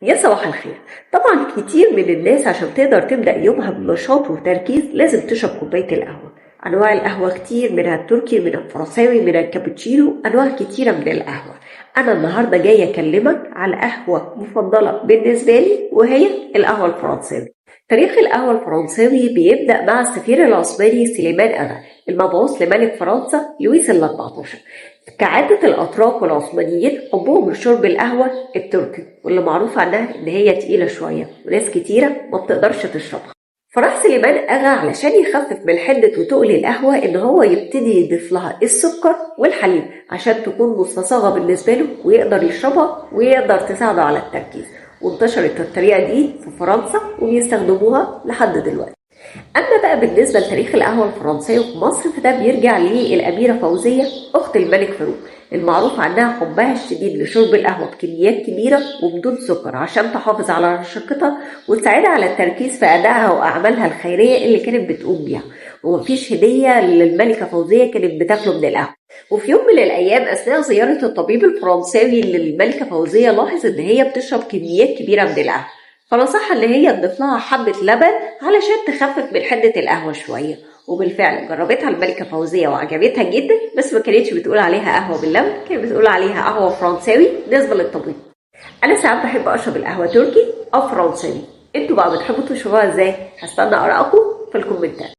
يا صباح الخير. طبعا كتير من الناس عشان تقدر تبدأ يومها بنشاط وتركيز لازم تشرب كوباية القهوة. أنواع القهوة كتير، منها التركي، منها الفرنساوي، منها الكابتشينو، أنواع كتيرة من القهوة. أنا النهاردة جاية أكلمك على قهوة مفضلة بالنسبة لي، وهي القهوة الفرنساوي. تاريخ القهوة الفرنساوي بيبدأ مع السفير العثماني سليمان أغا، المبعوث لملك فرنسا لويس ال14. كعادة الأتراك والعثمانيين حبهم لشرب القهوة التركي، واللي معروف عنها إن هي تقيلة شوية وناس كتيرة ما بتقدرش تشربها. فراح سليمان أغا علشان يخفف من حدة وتقل القهوة إن هو يبتدي يضيف لها السكر والحليب عشان تكون مستصاغة بالنسبة له ويقدر يشربها ويقدر تساعده على التركيز. وانتشرت الطريقة دي في فرنسا وبيستخدموها لحد دلوقتي. أما بقى بالنسبة لتاريخ القهوة الفرنسية في مصر فده بيرجع للأميرة فوزية أخت الملك فاروق، المعروف عنها حبها الشديد لشرب القهوة بكميات كبيرة وبدون سكر عشان تحافظ على رشاقتها وتساعدها على التركيز في أدائها وأعمالها الخيرية اللي كانت بتقوم بيها. ومفيش هدية للملكة فوزية كانت بتاكله من القهوة. وفي يوم من الأيام أثناء زيارة الطبيب الفرنساوي للملكة فوزية لاحظ إن هي بتشرب كميات كبيرة من القهوة، فنصحها إن هي تضيف لها حبة لبن علشان تخفف من حدة القهوة شوية. وبالفعل جربتها الملكة فوزية وعجبتها جدا، بس ما كانتش بتقول عليها قهوة باللبن، كانت بتقول عليها قهوة فرنساوي بالنسبة للطبيب. أنا ساعات بحب أشرب القهوة تركي أو فرنساوي. انتوا بقى بتحبوا تشربوها ازاي؟ هستنى آرائكم في الكومنتات.